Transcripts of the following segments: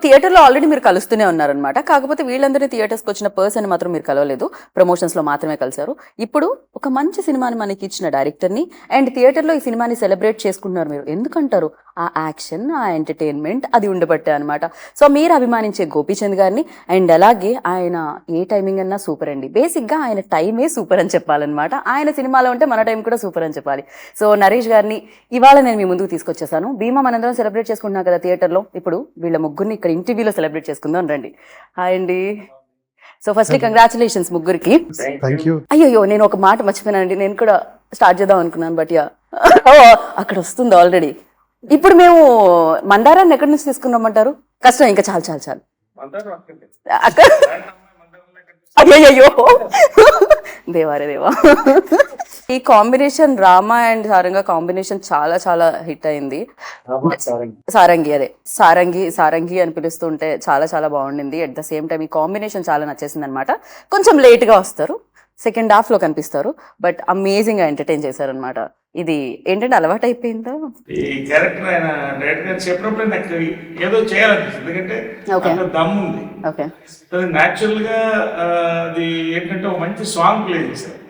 థియేటర్లో ఆల్రెడీ మీరు కలుస్తూనే ఉన్నారనమాట. కాకపోతే వీళ్ళందరినీ థియేటర్స్కి వచ్చిన పర్సన్ మాత్రం మీరు కలవలేదు, ప్రమోషన్స్లో మాత్రమే కలిశారు. ఇప్పుడు ఒక మంచి సినిమాని మనకి ఇచ్చిన డైరెక్టర్ని అండ్ థియేటర్లో ఈ సినిమాని సెలబ్రేట్ చేసుకుంటున్నారు మీరు. ఎందుకంటారు? ఆ యాక్షన్, ఆ ఎంటర్టైన్మెంట్ అది ఉండబట్టే అనమాట. సో మీరు అభిమానించే గోపీచంద్ గారిని అండ్ అలాగే ఆయన ఏ టైమింగ్ అన్నా సూపర్ అండి. బేసిక్గా ఆయన టైమే సూపర్ అని చెప్పాలన్నమాట. ఆయన సినిమాలో ఉంటే మన టైం కూడా సూపర్ అని చెప్పాలి. సో నరేష్ గారిని ఇవాళ నేను మీ ముందుకు తీసుకొచ్చేసాను. భీమా మనందరం సెలబ్రేట్ చేసుకుంటున్నాం కదా థియేటర్లో. ఇప్పుడు వీళ్ళ ముగ్గురిని ఇక్కడ ఇంటర్వ్యూలో సెలబ్రేట్ చేసుకుందాం రండి. హాయ్ అండి. సో ఫస్ట్లీ కంగ్రాచులేషన్స్ ముగ్గురికి. అయ్యో నేను ఒక మాట మర్చిపోయానండి, నేను కూడా స్టార్ట్ చేద్దాం అనుకున్నాను బట్ యా అక్కడ వస్తుంది ఆల్రెడీ. ఇప్పుడు మేము మందారాన్ని ఎక్కడి నుంచి తీసుకున్నామంటారు? కష్టం, ఇంకా చాలు చాలు చాలు అక్కడ. అయ్యో దేవారే దేవా. ఈ కాంబినేషన్ రామా అండ్ సారంగా కాంబినేషన్ చాలా చాలా హిట్ అయింది. సారంగి అని పిలుస్తుంటే చాలా చాలా బాగుండింది. అట్ ద సేమ్ టైం ఈ కాంబినేషన్ చాలా నచ్చేసింది అనమాట. కొంచెం లేట్ గా వస్తారు, సెకండ్ హాఫ్ లో కనిపిస్తారు, బట్ అమేజింగ్ గా ఎంటర్టైన్ చేశారు అనమాట. ఇది ఏంటంటే అలవాటు అయిపోయిందా ఈ క్యారెక్టర్? ఆయన డైరెక్ట్ గా చెప్పినప్పుడు నాకు ఏదో చేయాలనిపిస్తుంది, ఎందుకంటే దమ్ ఉంది. న్యాచురల్ గా అది ఏంటంటే ఒక మంచి సాంగ్ ప్లే చేశారు.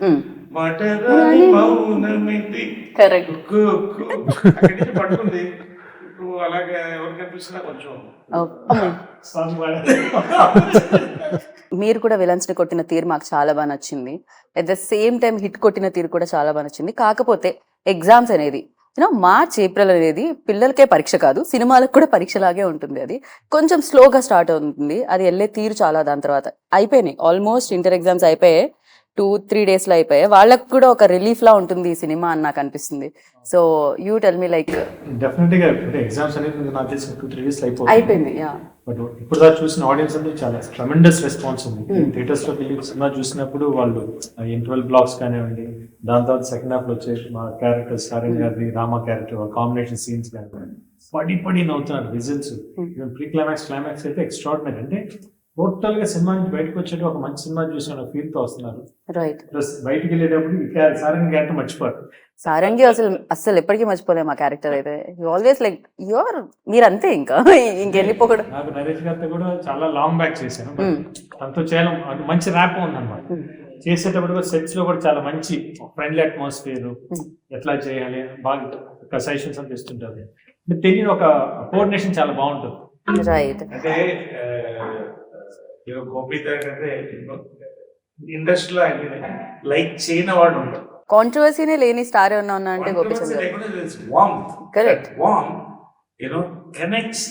పట్టుకుంది అలాగే ఎవరికి అనిపిస్తున్నా కొంచెం. మీరు కూడా విలన్స్ ని కొట్టిన తీరు మాకు చాలా బాగా నచ్చింది. At the same time hit కొట్టిన తీరు కూడా చాలా బాగా నచ్చింది. కాకపోతే ఎగ్జామ్స్ అనేది మార్చ్ ఏప్రిల్ అనేది పిల్లలకే పరీక్ష కాదు, సినిమాలకు కూడా పరీక్షలాగే ఉంటుంది. అది కొంచెం స్లోగా స్టార్ట్ అవుతుంది, అది వెళ్ళే తీరు చాలా. దాని తర్వాత అయిపోయినాయి ఆల్మోస్ట్ ఇంటర్ ఎగ్జామ్స్ అయిపోయాయి, 2-3 days లో అయిపోయాయి. వాళ్ళకి కూడా ఒక రిలీఫ్ లా ఉంటుంది ఈ సినిమా అని నాకు అనిపిస్తుంది. So you tell me like definite గా ఎగ్జామ్స్ అనేది నాకు తెలిసి 2-3 days అయిపోయింది. బట్ ఇప్పుడు దాకా చూసిన ఆడియన్స్ అంటే చాలా ట్రెమెండస్ రెస్పాన్స్ ఉంది. థియేటర్స్ లో వెళ్ళి సినిమా చూసినప్పుడు వాళ్ళు ఇంటర్వెల్ బ్లాక్స్ కానివ్వండి, దాని తర్వాత సెకండ్ హాఫ్ లో వచ్చేసి మా క్యారెక్టర్స్ సారంగ్ గారి రామా క్యారెక్టర్ కాంబినేషన్ సీన్స్ కానివ్వండి పడి నవ్వుతున్నారు. విజిల్స్, ప్రీ క్లైమాక్స్ అయితే ఎక్స్ట్రాడినరీ. అంటే టోటల్ గా సినిమా నుంచి బయటకు వచ్చేటప్పుడు ఒక మంచి సినిమా చూసిన ఫీల్ తో వస్తున్నారు. ప్లస్ బయటకు వెళ్ళేటప్పుడు సారంగి క్యారెక్టర్ మర్చిపోరు. సారంగి అసలు ఎప్పటికీ మర్చిపోలేము ఆ క్యారెక్టర్ అయితే. ఆల్వేస్ లైక్ యువర్ మీరు అంతే, ఇంకా ఇంకెళ్ళిపోకూడదు. నాకు నరేష్ గారితో కూడా చాలా లాంగ్ బ్యాక్ చేశాను, తనతో చేయడం మంచి ర్యాప్ ఉందన్నమాట. చేసేటప్పుడు కూడా సెట్స్ లో కూడా చాలా మంచి ఫ్రెండ్లీ అట్మాస్ఫియర్, ఎట్లా చేయాలి బాగా సజెషన్స్ అని ఇస్తుంటారు. తెలియని ఒక కోఆర్డినేషన్ చాలా బాగుంటుంది. రైట్. అంటే గోపీత అంటే ఇండస్ట్రీలో లైక్ చేయని వాడు ఉంటాడు. కాంట్రవర్సీనే లేని స్టార్ ఏమన్నా ఉన్నా అంటే Gopichand. Correct. Connects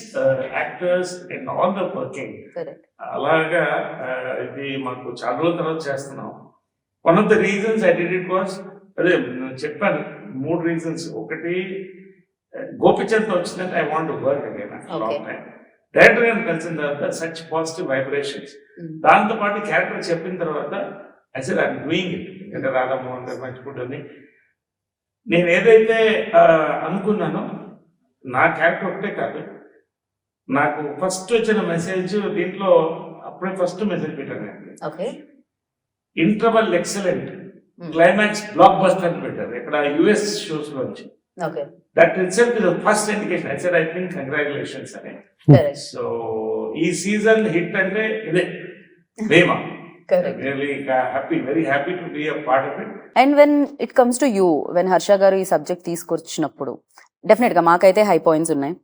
actors and all the working. అలాగా ఇది మాకు చాలా రోజుల తర్వాత చేస్తున్నాం. One of the reasons I did it was, అదే చెప్పాను 3 reasons. ఒకటి, గోపీచంద్ వచ్చిందంటే I want to work again long time. Director గారిని కలిసిన తర్వాత సచ్ పాజిటివ్ వైబ్రేషన్స్. దాంతో పాటు క్యారెక్టర్ చెప్పిన తర్వాత I said I'm doing it. అంటే రాధామోహన్ గారు మంచిగుంటుంది. నేను ఏదైతే అనుకున్నానో నా క్యారెక్టర్ ఒకటే కాదు, నాకు ఫస్ట్ వచ్చిన మెసేజ్ దీంట్లో అప్పుడే ఫస్ట్ మెసేజ్ పెట్టాను. Interval excellent, climax block buster అని పెట్టారు ఇక్కడ US షోస్ లో వచ్చి. That itself is the first indication. I said, I think congratulations ane. So ee season hit ante ide Bema. Correct. Really happy, very happy to be a part of it. And when it comes to you, when Harsha garu ee subject తీసుకొచ్చినప్పుడు definite గా మాకైతే high points ఉన్నాయి.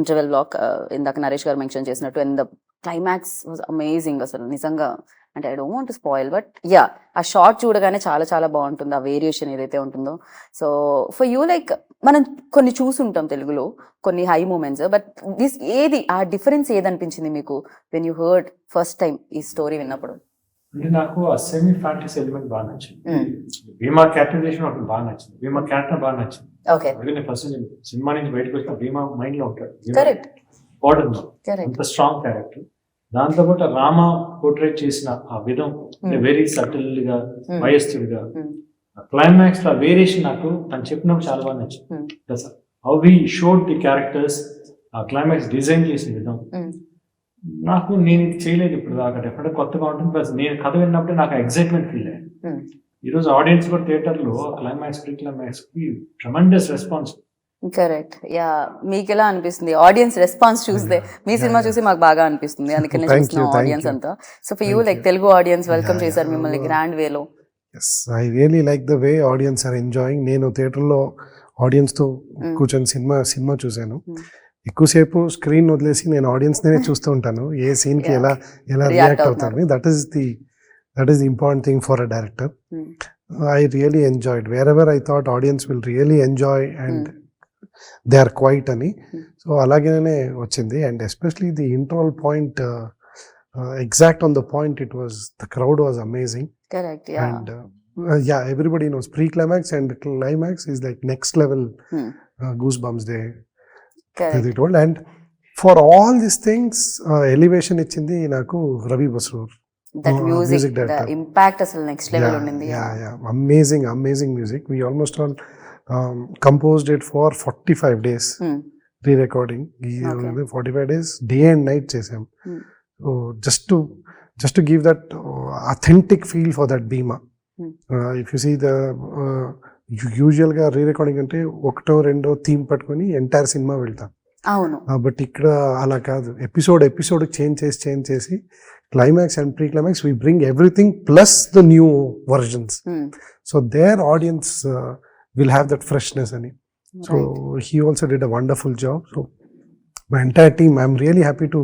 Interval block ఇందాక నరేష్ గారు mention చేసినట్టు, and the climax was amazing. అసలు నిజంగా అంటే I don't want to spoil, but yeah ఆ షార్ట్ చూడగానే చాలా చాలా బాగుంటుంది, ఆ వేరియేషన్ ఏదైతే ఉంటుందో. సో ఫర్ యూ లైక్ మనం కొన్ని చూసుంటాం తెలుగులో కొన్ని హై మూమెంట్స్, బట్ దిస్ ఏది ఆ డిఫరెన్స్ ఏదనిపించింది మీకు when you heard first time ఈ స్టోరీ విన్నప్పుడు? అంటే నాకు ఆ సెమీ ఫ్యాంటసీ ఎలిమెంట్ బాగా నచ్చింది. భీమా క్యారెక్టరైజేషన్ ఒకటి బాగా నచ్చింది, భీమా క్యారెక్టర్ బాగా నచ్చింది. ఫస్ట్ సినిమా నుంచి బయటకు వచ్చిన భీమా మైండ్ లో ఉంటాడు, అంత స్ట్రాంగ్ క్యారెక్టర్. దాంతో పాటు రామ పోర్ట్రేట్ చేసిన ఆ విధం వెరీ సటిల్ గా, వయస్సుడిగా, క్లైమాక్స్ లో వేరియేషన్ నాకు తను చెప్పినప్పుడు చాలా బాగా నచ్చింది. How we showed the characters, ఆ క్లైమాక్స్ డిజైన్ చేసిన విధం నాకు, నేను ఇది చేయలేదు ఇప్పుడు దాకా, డెఫినెట్ కొత్తగా ఉంటుంది. ప్లస్ నేను కథ విన్నప్పుడే నాకు ఎక్సైట్మెంట్ ఫీల్ అయ్యాను. ఈరోజు ఆడియన్స్ కూడా థియేటర్ లో క్లైమాక్స్ ప్రీ క్లైమాక్స్ కి ట్రెమెండస్ రెస్పాన్స్. కరెక్ట్. యా, మీకు ఎలా అనిపిస్తుంది ఆడియన్స్ రెస్పాన్స్ చూస్తే? మీ సినిమా చూసి మాకు బాగా అనిపిస్తుంది, అందుకనే Thank చూస్తున్నాం you, thank ఆడియన్స్ you. అంతా. So for you Thank like you. తెలుగు ఆడియన్స్ వెల్కమ్ Yeah, చేశారు yeah. మిమ్మల్ని గ్రాండ్ వేలో. Yes I really like the way audience are enjoying. నేను థియేటర్లో ఆడియన్స్తో కూర్చొని సినిమా చూశాను. ఎక్కువసేపు స్క్రీన్ వదిలేసి నేను ఆడియన్స్ నే చూస్తూ ఉంటాను, ఏ సీన్ కి Yeah. ఎలా React రియాక్ట్ అవుతున్నారు. అవుతారని. That is the important thing for a director. I really enjoyed wherever I thought audience will really enjoy and they are quite అని. సో అలాగేనే వచ్చింది. And especially the interval point, exact on the point, it was the crowd was amazing. Correct. Yeah, And yeah, everybody knows pre-climax and climax is like next level goosebumps they correct. told. And for all these things, elevation ఇచ్చింది నాకు Ravi Basrur. That music music the director. Impact అసలు next level ఉండింది. Amazing music. We almost all composed it for 45 days re-recording. Okay. 45 days day and night చేసాం. So just to give that authentic feel for that Bhima. If you see the usual గా re-recording అంటే ఒకటో రెండో theme పట్టుకొని entire cinema వెళ్తాం. అవును. But ఇక్కడ అలా కాదు, ఎపిసోడ్ చేంజ్ చేసి climax and pre climax we bring everything plus the new versions. So their audiences will have that freshness అని. So he also did a wonderful job. So my entire team, I'm really happy to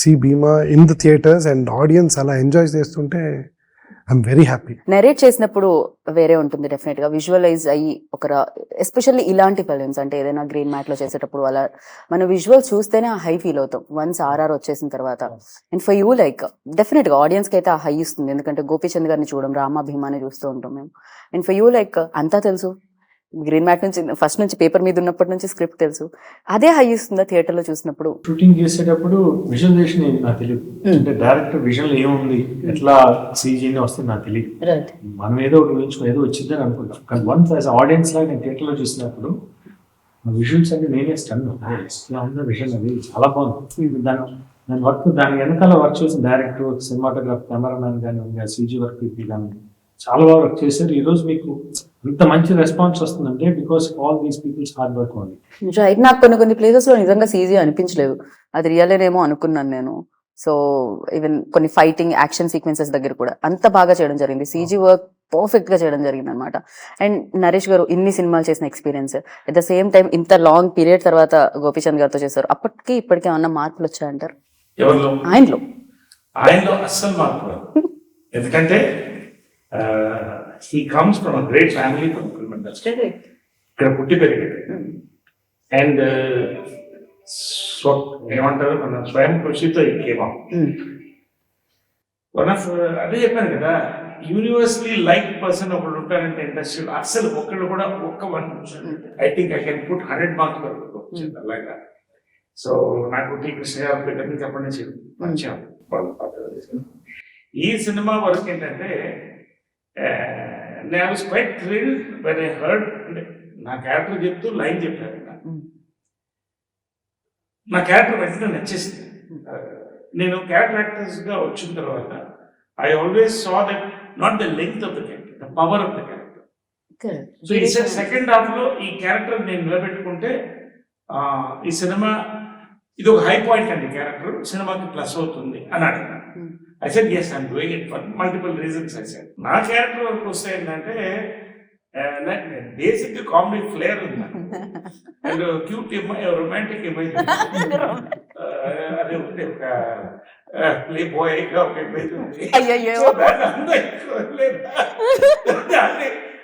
see Bhimaa in the theatres and audience అలా enjoy చేస్తుంటే I'm very happy. Narrate చేసినప్పుడు వేరే ఉంటుంది definite గా, visualise అయ్యి ఒక especially ఇలాంటి ఫిలిమ్స్ అంటే ఏదైనా గ్రీన్ మ్యాట్ లో చేసేటప్పుడు అలా మన విజువల్స్ చూస్తేనే ఆ హై ఫీల్ అవుతాం వన్స్ ఆర్ఆర్ వచ్చేసిన తర్వాత. And for you like definite గా ఆడియన్స్ కి అయితే ఆ హై ఇస్తుంది, ఎందుకంటే గోపీచంద్ గారిని చూడడం, రామా భీమాని చూస్తూ ఉంటాం మేము. అండ్ ఫర్ యూ లైక్ అంతా తెలుసు, గ్రీన్ మ్యాట్ నుంచి ఫస్ట్ నుంచి పేపర్ మీద ఉన్నప్పటి నుంచి స్క్రిప్ట్ తెలుసు, అదే హై ఇస్తుందా థియేటర్ లో చూసినప్పుడు? షూటింగ్ చేసేటప్పుడు విజువలైజేషన్ నాకు తెలియదు, అంటే డైరెక్టర్ విజువల్ ఏముంది, ఎట్లా సీజీని వస్తుంది నాకు తెలియదు. మనం ఏదో ఒకటి ఊహించుకో ఏదో వచ్చిందని అనుకుంటాం, కానీ వన్స్ యాజ్ ఆడియన్స్ లాగా నేను థియేటర్లో చూసినప్పుడు విజువల్స్ అంటే నేనే స్టన్. ఇట్లా ఉన్న విజువల్ అది చాలా బాగుంది. దాని వర్క్, దాని వెనకాల వర్క్ చేసిన డైరెక్టర్, సినిమాటోగ్రాఫర్, కెమెరామ్యాన్ కానీ, సీజీ వర్క్ కానీ చాలా బాగా వర్క్ చేశారు. ఈరోజు మీకు ఇంత మంచి రెస్పాన్స్ వస్తుందంటే because all these people's hard work only. Right. నాకు కొన్ని ప్లేసెస్ లో నిజంగా సీజీ అనిపించలేదు, అది రియలేనేమో అనుకున్నాను నేను. సో ఈవెన్ కొన్ని ఫైటింగ్ యాక్షన్ సీక్వెన్సెస్ దగ్గర కూడా అంత బాగా చేయడం జరిగింది, సీజీ వర్క్ పర్ఫెక్ట్ గా చేయడం జరిగింది అనమాట. అండ్ నరేష్ గారు ఇన్ని సినిమాలు చేసిన experience, at the same time ఇంత లాంగ్ పీరియడ్ తర్వాత గోపీచంద్ గారితో చేశారు, అప్పటికి ఇప్పటికే ఏమన్నా మార్పులు వచ్చాయంటారు ఎవరిలో? ఆయనలో అస్సలు మార్పు రాదు. ఎందుకంటే he comes from a great family from film industry. ఇక్కడ పుట్టి పెరిగాడు. అండ్ ఏమంటారు, మన స్వయం కృషితో కేమా వన్ ఆఫ్, అదే చెప్పాను కదా, యూనివర్సలీ లైక్ పర్సన్ ఒకళ్ళు ఉంటారంటే ఇండస్ట్రీలో అస్సలు ఒకళ్ళు కూడా ఒక్క 1%. I think I can put 100 marks వరకు వచ్చింది అలాగా. సో నాకు టీ కృష్ణ గారి దగ్గర నుంచి అప్పటి నుంచి వచ్చాం. ఈ సినిమా వరకు ఏంటంటే నేను was quite thrilled when I heard, అంటే నా క్యారెక్టర్ చెప్తూ లైన్ చెప్పారు, నా క్యారెక్టర్ వెంటనే నచ్చేసింది. నేను క్యారెక్టర్ యాక్టర్స్గా వచ్చిన తర్వాత I always saw that not the length of the character, the power of the character. So ఈ సెకండ్ హాఫ్ లో ఈ క్యారెక్టర్ నేను నిలబెట్టుకుంటే ఈ సినిమా ఇది ఒక హై పాయింట్ అండి, క్యారెక్టర్ సినిమాకి ప్లస్ అవుతుంది అని అడిగినాను. I said, yes, I'm doing it for multiple reasons. I said, నా క్యారెక్టర్ వరకు వస్తే ఏంటంటే బేసిక్ కామెడీ ఫ్లేర్ ఉంది అండ్ క్యూట్ రొమాంటిక్ ఇమేజ్, అదే ఉంది, ఒక ప్లే బాయ్ ఒక ఇమేజ్ ఉంది.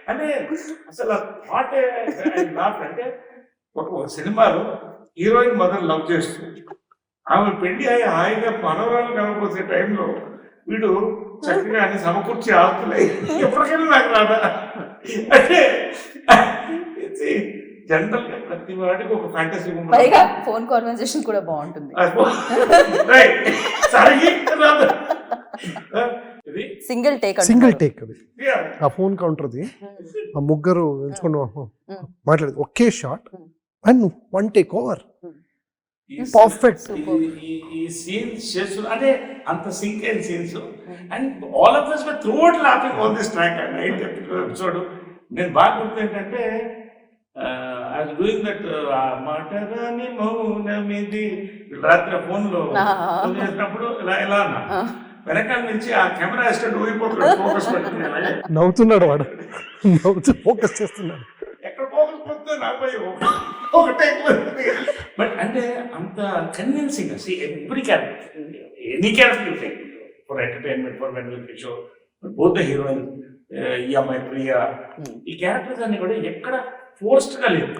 అంటే అసలు థాట్ అంటే ఒక సినిమాలో హీరోయిన్ మదర్ లవ్ చేస్తుంది, ఆమె పెళ్లి అయ్యి హాయిగా మనవరాలు కలగపోసే టైంలో వీడు చక్కగా అన్ని సమకూర్చి ఆపుతున్నాయి, ఎప్పటికైనా నాకు రాదా అంటే జనరల్ గా ప్రతి వాడికి ఒక ఫ్యాంటసీ ఫోన్ కాన్వర్సేషన్ కూడా బాగుంటుంది. సింగిల్ టేక్ అది ఆ ఫోన్ కౌంటర్ది, ఆ ముగ్గురు ఎంచుకుని మాట్లాడేది ఒకే shot and 1 take over. Perfect. ఈ సీన్స్ చేస్తు అంటే అంత సింక్ అయిన scenes and all of us were throughout laughing on this track. Night episode నేను బాగా గుర్తు ఏంటంటే ఐ డూయింగ్ దట్ మాటరాని మౌనమిది రాత్రి ఫోన్లో చేసినప్పుడు ఇలా ఇలా అన్నా. వెనకాల నుంచి ఆ కెమెరా అసిస్టెంట్ ఊగిపోతున్నాడు, ఫోకస్ పెట్టుకుని అలాగే. నవ్వుతున్నాడు వాడు, నవ్వుతూ ఫోకస్ చేస్తున్నాడు. ఎక్కడ ఫోకస్ పోతుందో నాపై ఒకటే. బట్ అంటే అంత convincing every character, any character for entertainment, for when show, both the heroine, ఈ అమ్మాయి ప్రియా, ఈ క్యారెక్టర్స్ అన్ని కూడా ఎక్కడ ఫోర్స్డ్ గా లేదు.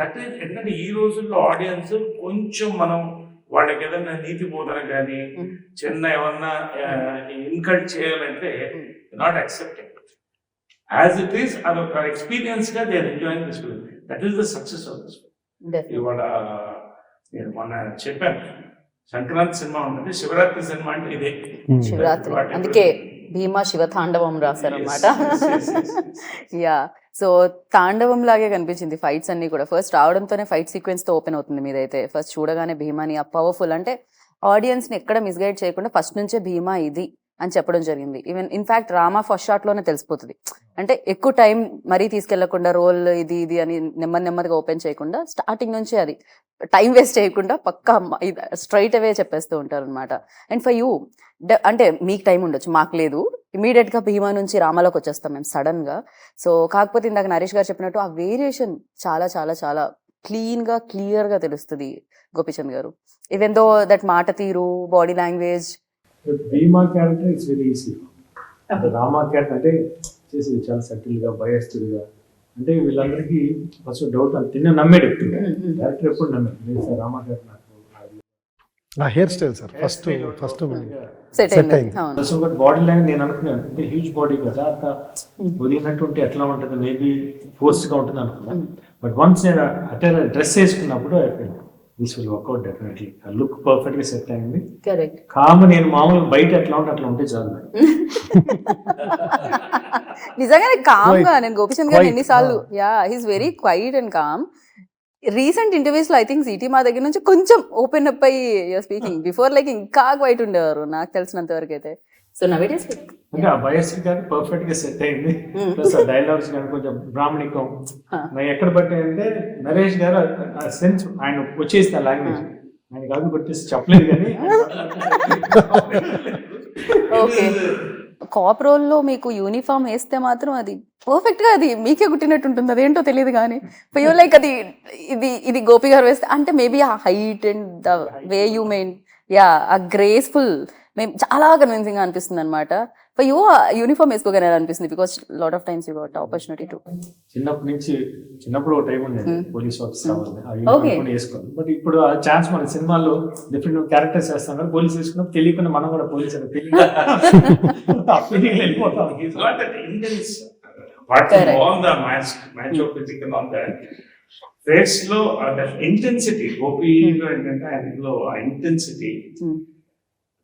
దట్ ఈస్ ఎందుకంటే ఈ రోజుల్లో ఆడియన్స్ కొంచెం మనం వాళ్ళకి ఏదైనా నీతి బోధన కానీ చిన్న ఏమన్నా ఇన్కల్ట్ చేయాలంటే not accepted as it is. అదొక ఎక్స్పీరియన్స్ గా they are enjoying this film. That is the success of this film. ఇవాళ నేను మొన్న చెప్పాను, సంక్రాంతి సినిమా ఉంటుంది, శివరాత్రి సినిమా అంటే ఇదే. శివరాత్రి అందుకే భీమా శివ తాండవం రాశారనమాట. యా, సో తాండవం లాగే కనిపించింది ఫైట్స్ అన్ని కూడా. ఫస్ట్ రావడంతోనే ఫైట్ సీక్వెన్స్ తో ఓపెన్ అవుతుంది మీదైతే. ఫస్ట్ చూడగానే భీమాని ఆ పవర్ఫుల్, అంటే ఆడియన్స్ ని ఎక్కడ మిస్గైడ్ చేయకుండా ఫస్ట్ నుంచే భీమా ఇది అని చెప్పడం జరిగింది. Even in fact Rama first shot లోనే తెలిసిపోతుంది. అంటే ఎక్కువ టైం మరీ తీసుకెళ్లకుండా రోల్ ఇది ఇది అని నెమ్మదిగా ఓపెన్ చేయకుండా స్టార్టింగ్ నుంచే అది టైం వేస్ట్ చేయకుండా పక్కా స్ట్రైట్ అవే చెప్పేస్తూ ఉంటారు అనమాట. అండ్ ఫర్ యూ అంటే మీకు టైం ఉండొచ్చు, మాకు లేదు. ఇమీడియట్ గా భీమా నుంచి రామాలోకి వచ్చేస్తాం మేము సడన్ గా. సో కాకపోతే ఇందాక నరేష్ గారు చెప్పినట్టు ఆ వేరియేషన్ చాలా చాలా చాలా క్లియర్ గా తెలుస్తుంది గోపీచంద్ గారు. ఈవెన్ దో దట్ మాట తీరు, body language. Bhima character it's very easy. Rama character అంటే చేసేది చాలా సటిల్ గా, భయస్తుడిగా. అంటే వీళ్ళందరికీ ఫస్ట్ డౌట్ అని తిన్న నమ్మేడు క్యారెక్టర్ ఎప్పుడు నమ్మేది లేదు సార్. రామా క్యారెక్టర్ ఆ hair style sir first set set అయింది. అయింది. అవును. సో బాడీ లాంగ్వేజ్ నేను అనుకున్నాను, అంటే హ్యూజ్ బాడీ కదా, అంత వదిలినట్టు ఉంటే ఎట్లా ఉంటుంది, మేబీ ఫోర్స్ గా ఉంటుంది అనుకున్నాను. బట్ వన్స్ నేను అటే డ్రెస్ వేసుకున్నప్పుడు this will work out definitely. Look perfect గా సెట్ అయింది. కరెక్ట్. నేను మామూలుగా బయట ఎట్లా ఉంటే అట్లా ఉంటే చాలు. నిజంగానే కామ్ గా నేను గోపీచంద్ గారు Quite, ఎన్నిసార్లు he's very quiet and calm. Recent interviews లో ఐ థింక్ సిటీ మా దగ్గర నుంచి కొంచెం ఓపెన్ అప్ అయ్యి స్పీకింగ్. బిఫోర్ లైక్ ఇంకా క్వైట్ ఉండేవారు నాకు తెలిసినంత వరకు అయితే. సో నవేడేస్ అంటే ఆ బయస్కి కానీ పర్ఫెక్ట్ గా సెట్ అయింది. ప్లస్ ఆ డైలాగ్స్ కానీ కొంచెం బ్రాహ్మణికం నాకు ఎక్కడ పట్టాయంటే నరేష్ గారు ఆ సెన్స్ ఆయన వచ్చేసి ఆ లాంగ్వేజ్ ఆయన కాదు కొట్టేసి చెప్పలేదు కానీ. ఓకే. కాప్ రోల్ లో మీకు యూనిఫామ్ వేస్తే మాత్రం అది పర్ఫెక్ట్ గా అది మీకే గుట్టినట్టు ఉంటుంది. అదేంటో తెలియదు కానీ ఫర్ లైక్ అది ఇది గోపి గారు వేస్తే అంటే మేబీ ఆ height and the way you main ఆ గ్రేస్ఫుల్ మేము చాలా కన్విన్సింగ్ గా అనిపిస్తుంది అనమాట. ఫర్ యూ యూనిఫామ్ వేసుకోగానే అనిపిస్తుంది because lot of times you got opportunity to. చిన్నప్పుడు ఒక టైం ఉండేది పోలీస్ ఆఫీసర్ అవ్వాలి వేసుకోవాలి. బట్ ఇప్పుడు ఆ ఛాన్స్ మన సినిమాలో డిఫరెంట్ క్యారెక్టర్స్ వేస్తాం కదా, పోలీస్ వేసుకున్నాం తెలియకుండా మనం కూడా పోలీస్ వెళ్ళిపోతాం. ఫేస్ లో ఇంటెన్సిటీ, గోపీలో ఏంటంటే ఆయనలో ఆ ఇంటెన్సిటీ,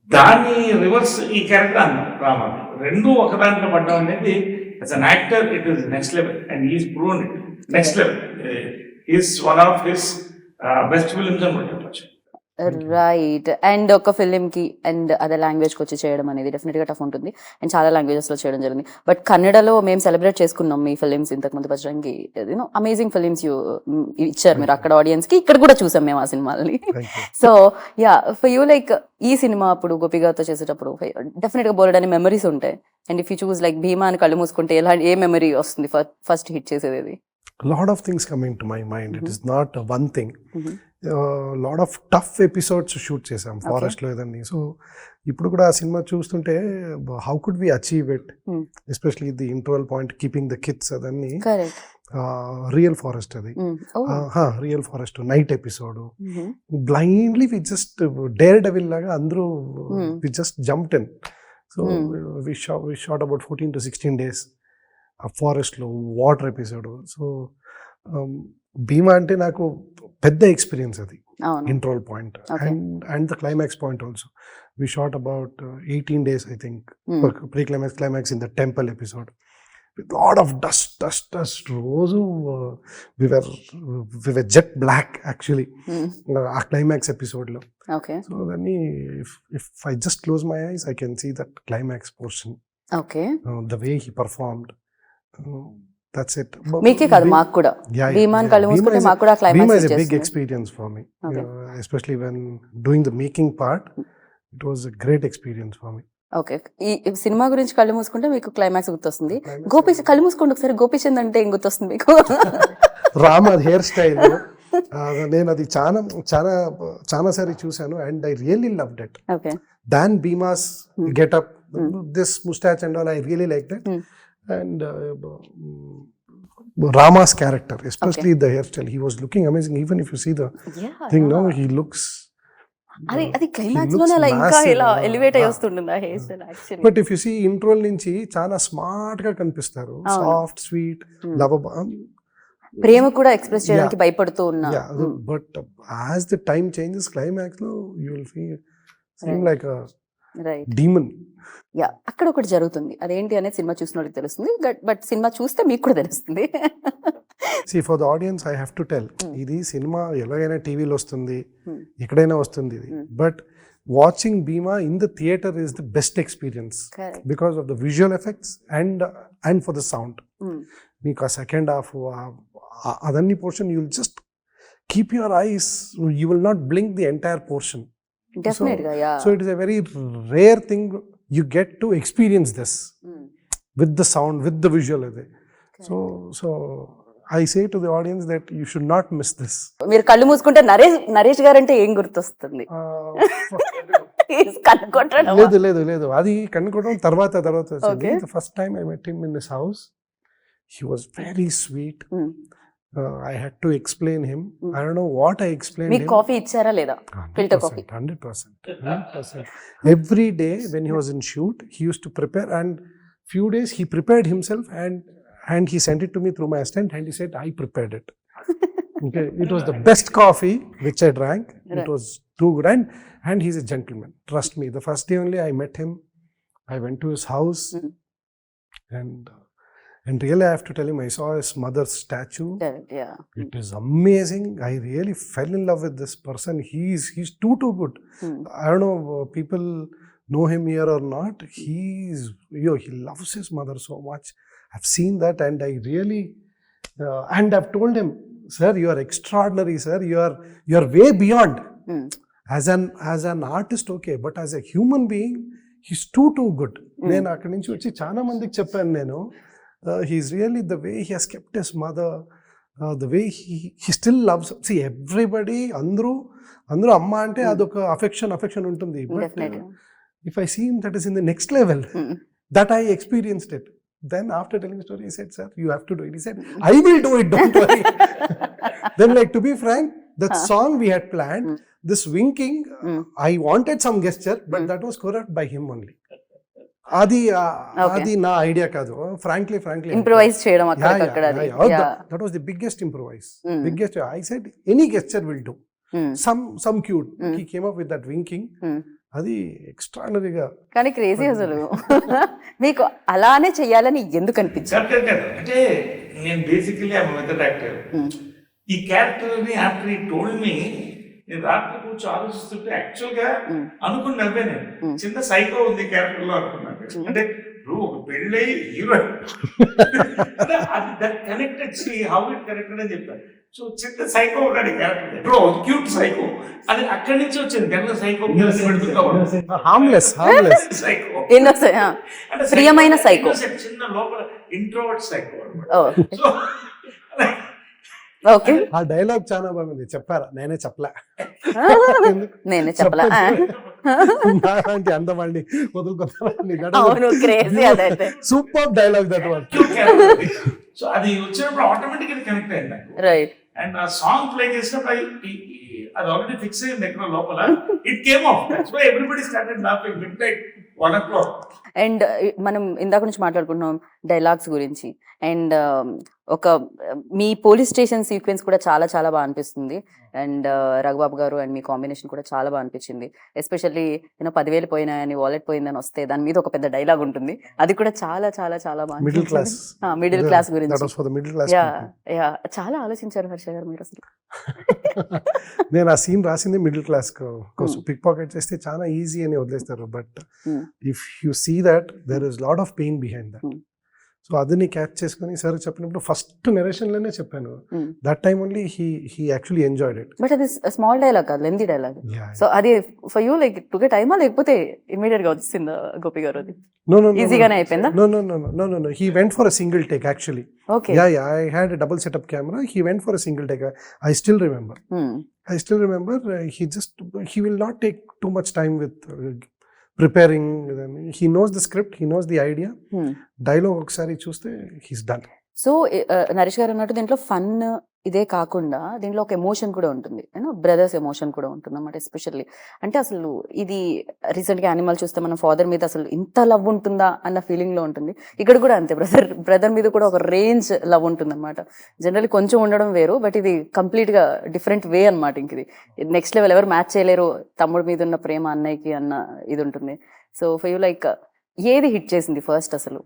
దాని రివర్స్ ఈ క్యారెక్టర్ అన్నాం రామా. రెండు ఒక దాంట్లో పడ్డం అనేది as an actor it is next level and he's proven it next level. Is one of his best films అని చెప్పచ్చు. రైట్. అండ్ ఒక ఫిలిం కి అండ్ అదర్ లాంగ్వేజ్ కి వచ్చి చేయడం అనేది డెఫినెట్ గా టఫ్ ఉంటుంది. అండ్ చాలా లాంగ్వేజెస్ లో చేయడం జరిగింది. బట్ కన్నడలో మేము సెలబ్రేట్ చేసుకున్నాం మీ ఫిలిమ్స్ ఇంతకు ముందు వచ్చడానికి. అమేజింగ్ ఫిలిమ్స్ ఇచ్చారు మీరు అక్కడ ఆడియన్స్ కి. ఇక్కడ కూడా చూసాం మేము ఆ సినిమాలని. సో ఫర్ యూ లైక్ ఈ సినిమా అప్పుడు గోపి గారితో చేసేటప్పుడు డెఫినెట్ గా బోల్డ్ అనే మెమరీస్ ఉంటాయి. And if you choose like Bhimaa అని కళ్ళు మూసుకుంటే ఏ మెమరీ వస్తుంది ఫస్ట్ హిట్ చేసేది? Lot of things coming to my mind. It is not one thing. Lot of tough episodes shoot చేసాం ఫారెస్ట్ లో ఏదన్నీ. సో ఇప్పుడు కూడా ఆ సినిమా చూస్తుంటే how could we achieve it, especially the interval point keeping the kids అదన్నీ real forest. అది real forest night episode blindly we just daredevil లాగా అందరూ we just jumped in. So we shot about 14 to 16 days ఆ ఫారెస్ట్లో water episode. So భీమా అంటే నాకు పెద్ద experience అది. Interval point and the climax point also we shot about 18 days I think. Pre climax in the temple episode with lot of dust రోజు we were jet black actually ఆ climax episode లో. So దాన్ని if I just close my eyes I can see that climax portion. Okay. The way he performed, that's it. మీకే కాదు మాకు కూడా భీమాన్ కళ్ళు మూసుకుంటే మాకు కూడా Bhima climax is a big వచ్చేస్తుంది. experience for me, Okay. especially when doing the making part. It was a great experience for me. Okay, ఈ సినిమా గురించి కళ్ళు మూసుకుంటే మీకు క్లైమాక్స్ గుర్తొస్తుంది. Climax గోపి కళ్ళు మూసుకోండి ఒకసారి, గోపీచంద్ అంటే ఏం గుర్తొస్తుంది మీకు? రామ్ హెయిర్ స్టైల్ నేను అది చాలా చాలా చాలా సారి చూసాను and I really loved it. Okay, than Bhimas getup, this moustache and all, I really like that. And Rama's character, especially the hairstyle, he was looking amazing. Even if you see the thing now, he looks. అది అది climax he లోనే looks అలా ఇంకా massive. ఇలా elevate అయ్యి వస్తుంటుంది ఆ hair style actually. But if you see intro నుంచి చాలా స్మార్ట్ గా కనిపిస్తారు, అవును. Soft sweet lovable. ప్రేమ కూడా ఎక్స్ప్రెస్ చేయడానికి భయపడుతూ ఉన్నా. But as the time changes, climax లో you will seem Right. like a right, demon. Yeah అక్కడ ఒకటి జరుగుతుంది, అదేంటి అనేది సినిమా చూసిన వాళ్ళకి తెలుస్తుంది, బట్ సినిమా చూస్తే మీకు కూడా తెలుస్తుంది. See, for the audience, I have to tell, ఇది సినిమా ఎలాగైనా టీవీలో వస్తుంది, Hmm. ఎక్కడైనా వస్తుంది ఇది. But watching Bhimaa in the theatre is the best experience correct. Because of the visual effects and for the sound. మీకు ఆ సెకండ్ హాఫ్ అదన్ని portion you will just keep your eyes, you will not blink the entire portion. Definite గా, yeah. So it is a very rare thing you get to experience this with the sound, with the visual. So I say to the audience that you should not miss this. మీరు కళ్ళు మూసుకుంటే నరేష్ గారు అంటే ఏం గుర్తొస్తుంది? కనుక్కుంటాడు. లేదు అది కనుక్కోవడం తర్వాత Okay. The first time I met him in his house, he was very sweet. I had to explain him. I don't know what I explained మీకు him. కాఫీ ఇచ్చారా లేదా? Filter coffee. 100%. Every day when he was in shoot, he used to prepare, and few days he prepared himself and he sent it to me through my assistant and he said, I prepared it. Okay, it was the best coffee which I drank. It Right. was too good, and he's a gentleman. Trust me. The first day only I met him, I went to his house, and really I have to tell him, I saw his mother's statue. Yeah. It is amazing. I really fell in love with this person. He's too good. I don't know people know him here or not. He loves his mother so much. I've seen that, and I really and I've told him, sir, you are extraordinary, sir. You are way beyond. As an artist, okay, but as a human being, he's too good. నేను అక్కడి నుంచి వచ్చి చాలా మందికి చెప్పాను నేను, he's really, the way he has kept his mother, the way he still loves. See, everybody, అందరూ అమ్మ అంటే అదొక అఫెక్షన్ ఉంటుంది. But Definitely. if I see him, that is in the next level. That I experienced it. Then after telling the story, he said, sir, you have to do it. He said, I will do it, don't worry. Then, like, to be frank, that song we had planned, this winking, I wanted some gesture, but that was correct by him only. అది నా idea కాదు. Frankly improvise చేయడం అక్కడక్కడ. that was the biggest improvise. Biggest, I said any gesture will do. Some cute. He came up with that winking. అది ఎక్స్ట్రాడనరీగా. కానీ crazy అసలు. మీకు అలానే చెయ్యాలని ఎందుకు అనిపించింది? అంటే నేను బేసికలీ ఐ మెథడ్ యాక్టర్. ఈ క్యారెక్టర్ ని ఆఫ్టర్ ఈ టోల్డ్ మీ, నేను రాత్రి కూర్చో ఆలోచిస్తుంటే యాక్చువల్ గా అనుకుని నవ్వే, నేను చిన్న సైకో ఉంది క్యారెక్టర్ లో అనుకున్నాను. అంటే ఇప్పుడు ఒక పెళ్ళై హీరో అది కనెక్టెడ్, హౌ ఇట్ కనెక్టెడ్ అని చెప్తాను. సో చిన్న సైకో ఉన్నాడు క్యారెక్టర్, ఇప్పుడు క్యూట్ సైకో, అది అక్కడి నుంచి వచ్చింది. గన్న సైకో హార్మ్లెస్ సైకో, అంటే ప్రియమైన సైకో, చిన్న లోపల ఇంట్రోవర్ట్ సైకో అనమాట. సో ఓకే, ఆ డైలాగ్ చాలా బాగుంది. చెప్పారా? నేనే చెప్పలే. అందవాళ్ళని వదులుకుంటాను. Super dialogue that one. So అది వచ్చినప్పుడు ఆటోమేటిక్గా కనెక్ట్ అయింది నాకు. రైట్. అండ్ ఆ సాంగ్ ప్లే చేసినప్పుడు అది ఆల్రెడీ ఫిక్స్ అయింది ఎక్కడ లోపల. It came off. That's why everybody started laughing midnight 1 o'clock. అండ్ మనం ఇందాక నుంచి మాట్లాడుకుంటున్నాం డైలాగ్స్ గురించి. అండ్ ఒక మీ పోలీస్ స్టేషన్ సీక్వెన్స్ కూడా చాలా చాలా బాగా అనిపిస్తుంది. అండ్ రఘుబాబు గారు అండ్ మీ కాంబినేషన్ కూడా చాలా బాగా అనిపించింది. ఎస్పెషల్లీ 10,000 పోయినాయని, వాలెట్ పోయిందని వస్తే దాని మీద ఒక పెద్ద డైలాగ్ ఉంటుంది. అది కూడా చాలా చాలా చాలా బాగా మిడిల్ క్లాస్ గురించి. యా, చాలా ఆలోచించారు హర్ష గారు మీరు అసలు. నేను ఆ సీన్ రాసింది మిడిల్ క్లాస్ కోసం. పిక్ పాకెట్ చేస్తే చాలా ఈజీ అని వదిలేస్తారు. But if you see that there is lot of pain behind that. So అదని క్యాచ్ చేసుకుని సార్ చెప్పినప్పుడు ఫస్ట్ నెరేషన్లోనే చెప్పాను. That time only he actually enjoyed it. But అది స్మాల్ డైలాగ్ కాదు, లెంతీ డైలాగ్. సో అది ఫర్ యూ లైక్ టుకే టైమా లేకపోతే ఇమీడియట్ గా వచ్చిందా గోపి గారు? అది No, ఈజీగానే అయిపోయిందా? No. He went for a single take actually. Okay. Yeah. I had a double setup camera. He went for a single take. I still remember. He will not take too much time with preparing. He knows the script. He knows the idea. Dialogue ఒకసారి చూస్తే he's done. So Naresh గారు అన్నట్టు దీంట్లో fun ఇదే కాకుండా దీంట్లో ఒక emotion కూడా ఉంటుంది, బ్రదర్స్ ఎమోషన్ కూడా ఉంటుంది అన్నమాట. ఎస్పెషల్లీ అంటే అసలు ఇది రీసెంట్ గా యానిమల్ చూస్తే మనం ఫాదర్ మీద అసలు ఇంత లవ్ ఉంటుందా అన్న ఫీలింగ్ లో ఉంటుంది. ఇక్కడ కూడా అంతే, బ్రదర్ మీద కూడా ఒక రేంజ్ లవ్ ఉంటుంది అనమాట. జనరల్లీ కొంచెం ఉండడం వేరు, బట్ ఇది కంప్లీట్ గా డిఫరెంట్ వే అనమాట. ఇంక ఇది నెక్స్ట్ లెవెల్, ఎవరు మ్యాచ్ చేయలేరు తమ్ముడు మీద ఉన్న ప్రేమ అన్నయ్యకి అన్న ఇది ఉంటుంది. సో ఫర్ యూ లైక్ ఏది హిట్ చేసింది ఫస్ట్ అసలు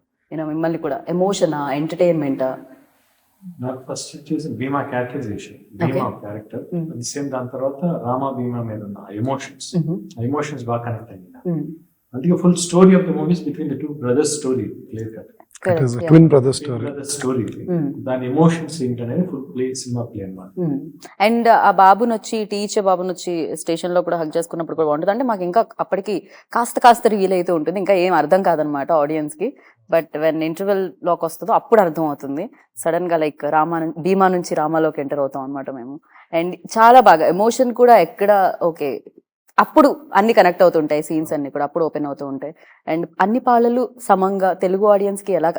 మిమ్మల్ని కూడా? ఎమోషనా, ఎంటర్టైన్మెంటా? నాకు ఫస్ట్ వచ్చేసి భీమా క్యారెక్టరైజేషన్, భీమా క్యారెక్టర్. సేమ్ దాని తర్వాత రామా భీమా మీద ఉన్న ఎమోషన్స్ బాగా కనెక్ట్ అయింది. అందుకే full story of the movies between the two brothers story, clear cut. It is a twin brother story. Story దాని ఎమోషన్స్ ఏంటనేది ఫుల్ ప్లే, సినిమా ప్లే అన్నమాట. అండ్ ఆ బాబుని వచ్చి, టీచర్ బాబుని వచ్చి స్టేషన్ లో కూడా హక్ చేసుకున్నప్పుడు కూడా బాగుంటుంది. అంటే మాకు ఇంకా అప్పటికి కాస్త రివీల్ అయితే ఉంటుంది, ఇంకా ఏం అర్థం కాదనమాట ఆడియన్స్ కి. బట్ వెన్ ఇంటర్వెల్ లోకి వస్తుందో అప్పుడు అర్థం అవుతుంది. సడన్ గా లైక్ భీమా నుంచి రామాలోకి ఎంటర్ అవుతాం అనమాట మేము. అండ్ చాలా బాగా ఎమోషన్ కూడా ఎక్కడ ఓకే, అప్పుడు అన్ని కనెక్ట్ అవుతుంటాయి, సీన్స్ అన్ని కూడా అప్పుడు ఓపెన్ అవుతూ ఉంటాయి. అండ్ అన్ని పాటలు సమంగా తెలుగు ఆడియన్స్ కి ఎలా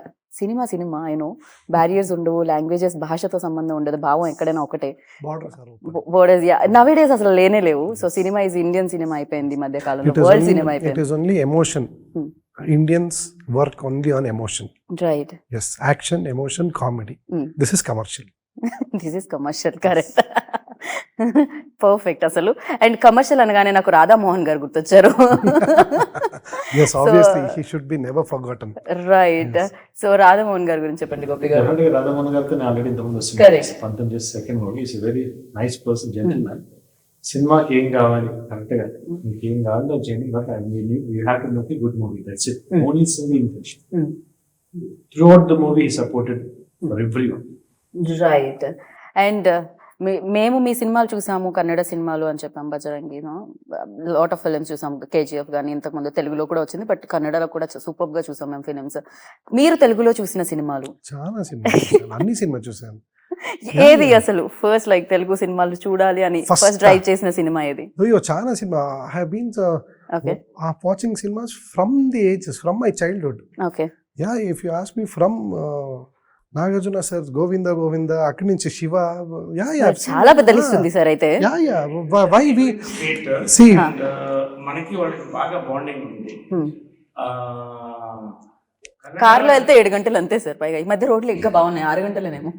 సినిమా యూనో బ్యారియర్స్ ఉండవు, లాంగ్వేజెస్ భాషతో సంబంధం ఉండదు, భావం ఎక్కడైనా ఒకటే. బోర్డర్స్ నవేడేస్ అసలు లేనే లేవు. So cinema is Indian cinema అయిపోయింది ఈ మధ్య కాలంలో, వరల్డ్ సినిమా అయిపోయింది. It is only emotion. Indians work only on emotion. Right. Yes, action, emotion, comedy. This is commercial. This is commercial, correct. Perfect అసలు. And commercial అనగానే నాకు రాధామోహన్ గారు గుర్తొచ్చారు. Yes, obviously he should be never forgotten. Right. So Radha Mohan గారి గురించి చెప్పండి గోపి గారు. రాధామోహన్ గారితో నేను ఆల్రెడీ ఇంతకుముందు Correct. 19 movie. Is very nice person, gentlemen. సినిమాకి ఏం కావాలి కరెక్ట్ గా, మీకు ఏం కావాలో చేయండి, but you have to make a good movie. That's it. Only single intention. Throughout the movie he supported for everyone. Right. And మేము మీ సినిమాలు చూసాము, కన్నడ సినిమాలు అని చెప్పాం, బజరంగి, లాట్ ఆఫ్ ఫిల్మ్స్ చూసాం, కేజీఎఫ్ కానీ, ఇంతకుముందు తెలుగులో కూడా వచ్చింది, బట్ కన్నడలో కూడా సూపర్ గా చూసాం మేము ఫిలిమ్స్. మీరు తెలుగులో చూసిన సినిమాలు? చాలా సినిమా, అన్ని సినిమా చూసాను. ఏది అసలు ఫస్ట్ లైక్ తెలుగు సినిమాలు చూడాలి అని ఫస్ట్ డ్రైవ్ చేసిన సినిమా ఏది? అయ్యో చాలా సినిమా. I have been watching cinemas from the ages, from my childhood. Okay. Yeah, if you ask me from Nagarjuna sir, Govinda, అక్కడి నుంచి శివ. చాలా పెద్ద లిస్ట్ ఉంది సార్. అయితే వై వి సీ మనకి వాళ్ళకి బాగా బాండింగ్ ఉంది. కార్లో వెళ్తే 7 గంటలు అంతే సార్. పైగా ఈ మధ్య రోడ్లు ఇంకా బాగున్నాయి, 6 గంటలేనేమో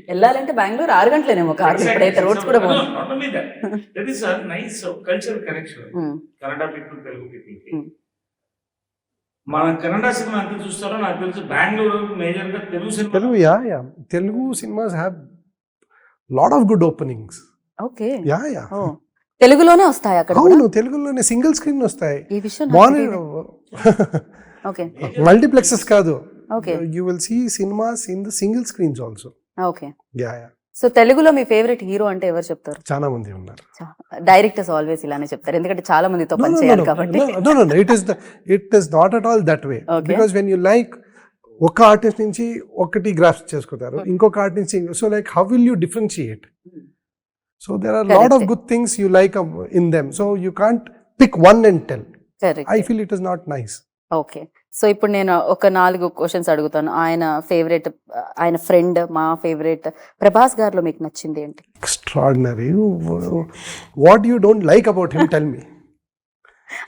వెళ్ళాలంటే బెంగళూరు, 6 గంటలేనేమో కార్లు. ఇప్పుడైతే రోడ్స్ కూడా బాగున్నాయి. Cultural connection Kannada people, Telugu people. మన కన్నడ సినిమా ఎంత చూస్తారో నాకు తెలుసు, బెంగళూరు మేజర్ గా Telugu cinemas have lot of good openings. Okay. Yeah తెలుగులోనే వస్తాయి అక్కడ? అవును, తెలుగులోనే సింగిల్ స్క్రీన్ వస్తాయి. ఈ విషయం ఓకే. మల్టీప్లెక్సెస్ కాదు. Okay. You will see cinemas in the single screens also. Okay. Yeah. So తెలుగులో మీ ఫేవరెట్ హీరో అంటే ఎవరు చెప్తారు? చాలా మంది ఉన్నారు. డైరెక్టర్స్ ఆల్వేస్ ఇలానే చెప్తారు, ఎందుకంటే చాలా మందితో పని చేయాలి కాబట్టి. It is not at all that way. Because when you like ఒక ఆర్టిస్ట్ నుంచి ఒకటి గ్రాఫ్స్ చేసుకుంటారు, ఇంకొక ఆర్టిస్ట్ నుంచి. So like how will you differentiate? So there are lot of good things you like in them. So you can't pick one and tell. I feel it is not nice. Okay. So ఇప్పుడు నేను ఒక 4 questions అడుగుతాను. ఆయన favourite, ఆయన friend, మా favourite. Prabhas గారిలో మీకు నచ్చింది ఏంటి? Extraordinary. What you don't like about him, tell me.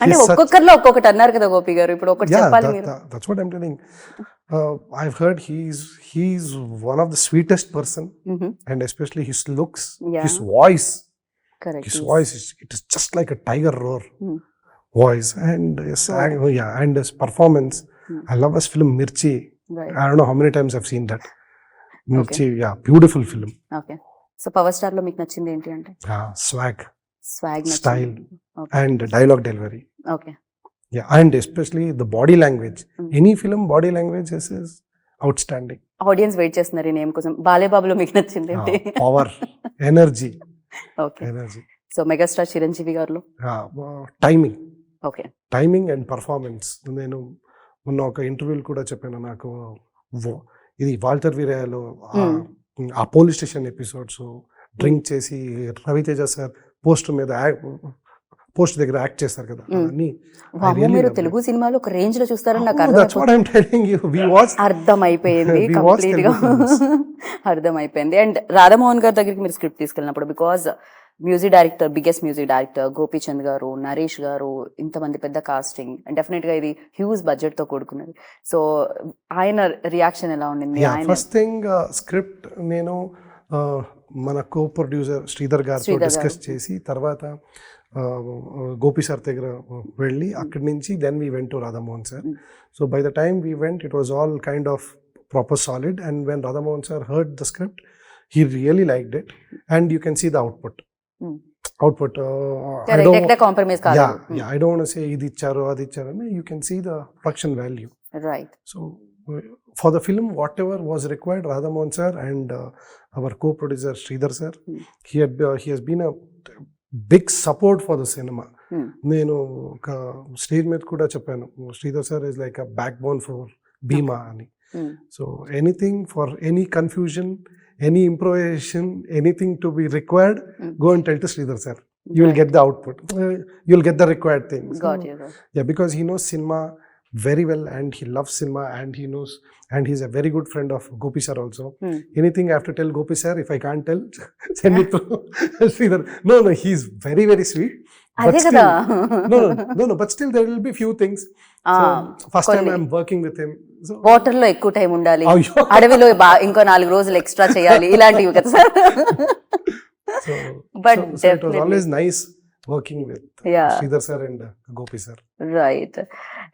అంటే ఒక్కొక్కరిలో ఒక్కొక్కటి అన్నారు కదా గోపి గారు, ఇప్పుడు ఒకటి చెప్పాలి మీరు. That's what I'm telling. I've heard he's one of the sweetest person, and especially his looks, his voice. Correct. His voice it is just like a tiger roar. Voice and and his performance. I love his film Mirchi. Right. I don't know how many times I've seen that. Mirchi, beautiful film. Okay. So Power Star లో మీకు నచ్చింది ఏంటి అంటే? Swag, swag, style, and dialogue delivery. Okay. And especially the body language. Any film body language is outstanding. Audience wait చేస్తున్నారు ఈ name కోసం. బాలేబాబులో మీకు నచ్చింది ఏంటి? Power, energy, okay. Energy, so megastar Chiranjeevi గారిలో timing, okay. Timing and performance. నేను మొన్న ఒక ఇంటర్వ్యూలు కూడా చెప్పాను, నాకు ఇది వాల్టర్ వీరయ్యలో ఆ పోలీస్ స్టేషన్ ఎపిసోడ్స్ డ్రింక్ చేసి రవితేజ సార్ పోస్ట్ మీద పోస్ట్ దగ్గర యాక్ట్ చేస్తారు కదా, అన్ని వామ్మో, మీరు తెలుగు సినిమాలో ఒక రేంజ్ లో చూస్తారని నాకు అర్థమైపోయింది We watch కంప్లీట్ గా. Telugu అర్థమైపోయింది. అండ్ రాధామోహన్ గారి దగ్గరికి మీరు స్క్రిప్ట్ తీసుకెళ్ళినప్పుడు, because music director, biggest music director Gopichand garu, Naresh గారు, ఇంతమంది పెద్ద కాస్టింగ్, అండ్ డెఫినెట్ గా ఇది హ్యూజ్ బడ్జెట్ తో కూడుకున్నది. సో ఆయన రియాక్షన్ ఎలా ఉండింది? ఫస్ట్ థింగ్ స్క్రిప్ట్ నేను మన కో ప్రొడ్యూసర్ శ్రీధర్ గారితో శ్రీధర్ డిస్కస్ గారు. చేసి తర్వాత గోపి సార్ దగ్గర వెళ్ళి అక్కడి నుంచి then we went to Radhamohan sir. So by the time we went it was all kind of proper solid, and when Radhamohan sir heard the script he really liked it, and you can see the output. Compromise కాదు. Yeah, I don't want to say ఇది ఇచ్చారు అది ఇచ్చారు, you can see the production value. Right. So for the film, whatever was required, Radhamohan sir and our co-producer Sridhar sir, he has been a big support for the cinema. నేను ఒక stage మీద కూడా చెప్పాను, Sridhar sir is like a backbone for Bhimaa అని. So anything for any confusion, any improvisation, anything to be required, go and tell to Sridhar sir. You will get the output. You'll get the required things. Got you. Yeah, because he knows cinema very well, and he loves cinema, and he knows, and he's a very good friend of Gopi sir also. Anything I have to tell Gopi sir, if I can't tell, send it to Sridhar. No, he's very, very sweet. But still, no, but still there will be few things. So first time I'm working with him. So water లో ఎక్కువ time ఉండాలి, అయ్యో. అడవిలో ఇంకో 4 రోజులు extra చేయాలి, ఇలాంటివి కదా sir. But so it was always nice working with Yeah. Sridhar sir and Gopi sir. Right.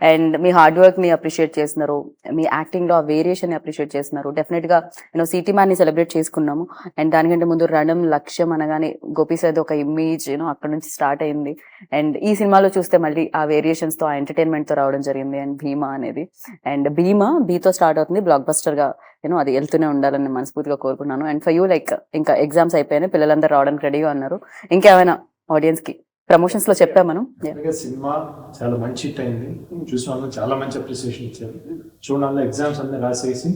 And me hard work ని అప్రిషియేట్ చేస్తున్నారు, మీ యాక్టింగ్ లో ఆ వేరియేషన్ ని అప్రిషియేట్ చేస్తున్నారు. డెఫినెట్ గా సిటీ మ్యాన్ ని సెలబ్రేట్ చేసుకున్నాము, అండ్ దానికంటే ముందు రణం, లక్ష్యం అనగానే గోపి సార్ ఒక ఇమేజ్ అక్కడ నుంచి స్టార్ట్ అయింది. అండ్ ఈ సినిమాలో చూస్తే మళ్ళీ ఆ వేరియేషన్స్ తో, ఆ ఎంటర్టైన్మెంట్ తో రావడం జరిగింది. అండ్ భీమా అనేది, అండ్ భీమా బీతో స్టార్ట్ అవుతుంది, బ్లాక్ బస్టర్ గా అది వెళ్తూనే ఉండాలని మనస్ఫూర్తిగా కోరుకున్నాను. అండ్ ఫర్ యూ, లైక్ ఇంకా ఎగ్జామ్స్ అయిపోయినాయి, పిల్లలందరూ రావడానికి రెడీగా ఉన్నారు. ఇంకేమైనా ఆడియన్స్ కి ప్రమోషన్స్ లో చెప్పాం మనం? సినిమా చాలా మంచి హిట్ అయింది, చూసిన వాళ్ళు చాలా మంచి అప్రిసియేషన్ ఇచ్చారు. చూడాలి, ఎగ్జామ్స్ అన్ని రాసేసి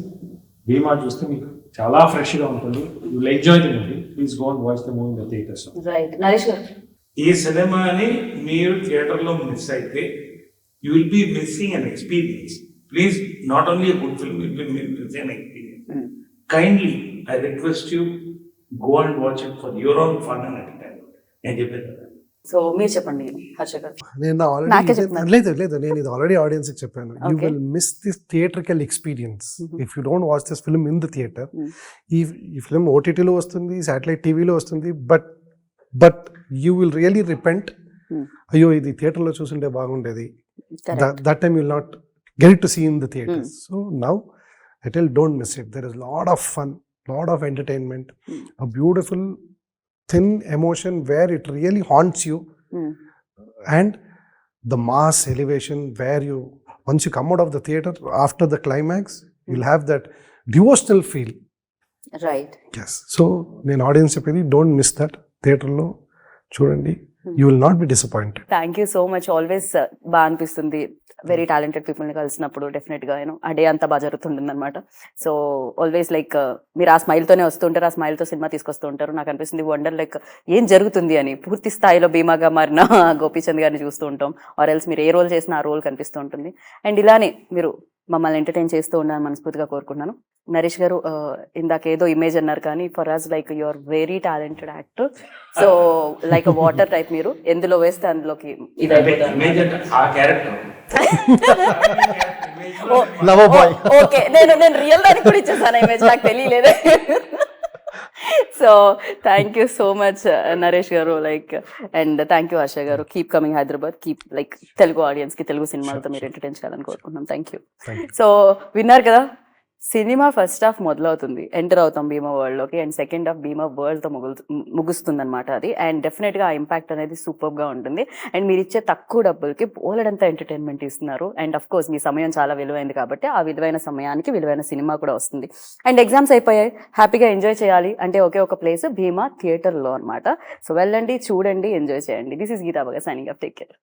భీమా చూస్తే మీకు చాలా ఫ్రెష్ గా ఉంటుంది. You will enjoy the movie. Please go and watch the movie in the theatres. Right. Naresh గారు, ఈ సినిమాని మీరు థియేటర్లో మిస్ అయితే you will be missing an experience. Please, not only a good film, will be missing an experience. Kindly I request you, go and watch it for your own fun and entertainment. నేను చెప్పేది. So మీరు చెప్పండి హర్ష గారు. నేను నాకే చెప్తున్నారు. లేదు నేను ఇది ఆల్రెడీ ఆడియన్స్ కి చెప్పాను. You will miss this theatrical experience if you don't watch this film in the theatre. ఈ ఫిల్మ్ ఓటీటీలో వస్తుంది, శాటిలైట్ టీవీలో వస్తుంది, but you will really repent, అయ్యో ఇది థియేటర్లో చూసుంటే బాగుండేది. That time will not get it to see in the theaters. So now I tell, don't miss it. There is a lot of fun, lot of entertainment, a beautiful thin emotion where it really haunts you, and the mass elevation where you, once you come out of the theater after the climax, you'll have that devotional feel. Right. Yes. So నేను audience చెప్పేది, don't miss that. థియేటర్లో చూడండి, you will not be disappointed. Thank you so much. Always బాగా అనిపిస్తుంది very talented పీపుల్ని కలిసినప్పుడు. డెఫినెట్గా ఆ డే అంతా బాగా జరుగుతుంటుంది అనమాట. సో ఆల్వేస్ లైక్ మీరు ఆ స్మైల్తోనే వస్తుంటారు, ఆ స్మైల్తో సినిమా తీసుకొస్తూ ఉంటారు. నాకు అనిపిస్తుంది వండర్ లైక్ ఏం జరుగుతుంది అని. పూర్తి స్థాయిలో భీమాగా మారిన గోపీచంద్ గారిని చూస్తూ ఉంటాం, ఆర్ ఎల్స్ మీరు ఏ రోల్ చేసినా ఆ రోల్ కనిపిస్తూ ఉంటుంది. అండ్ ఇలానే మీరు మమ్మల్ని ఎంటర్టైన్ చేస్తూ ఉండాలని మనస్ఫూర్తిగా కోరుకుంటున్నాను. నరేష్ గారు, ఇందాక ఏదో ఇమేజ్ అన్నారు, కానీ for us like you are very talented actor. So like water type, మీరు ఎందులో వేస్తే అందులోకి ఓకే. నేను రియల్ దానికి కూడా ఇచ్చేసాను ఇమేజ్, నాకు తెలియలేదే. So thank you so much Naresh garu, like, and thank you Harsha garu. Keep coming Hyderabad, keep like Telugu audience కి తెలుగు సినిమాలతో మీరు ఎంటర్టైన్ చేయాలని కోరుకుంటున్నాం. Thank you. సో విన్నారు కదా, సినిమా ఫస్ట్ హాఫ్ మొదలవుతుంది, ఎంటర్ అవుతాం భీమా వరల్డ్ లోకి, and second half Bhima world తో ముగుస్తుంది అనమాట అది. అండ్ డెఫినెట్ గా ఆ ఇంపాక్ట్ అనేది సూపర్ గా ఉంటుంది. అండ్ మీరు ఇచ్చే తక్కువ డబ్బులకి బోలెడంతా ఎంటర్టైన్మెంట్ ఇస్తున్నారు. అండ్ అఫ్ కోర్స్ మీ సమయం చాలా విలువైంది కాబట్టి ఆ విలువైన సమయానికి విలువైన సినిమా కూడా వస్తుంది. అండ్ ఎగ్జామ్స్ అయిపోయాయి, హ్యాపీగా ఎంజాయ్ చేయాలి అంటే ఒకే ఒక ప్లేస్ భీమా థియేటర్ లో అనమాట. సో వెళ్ళండి, చూడండి, ఎంజాయ్ చేయండి. దిస్ ఇస్ గీతా బగా సైనింగ్ ఆఫ్. Take care.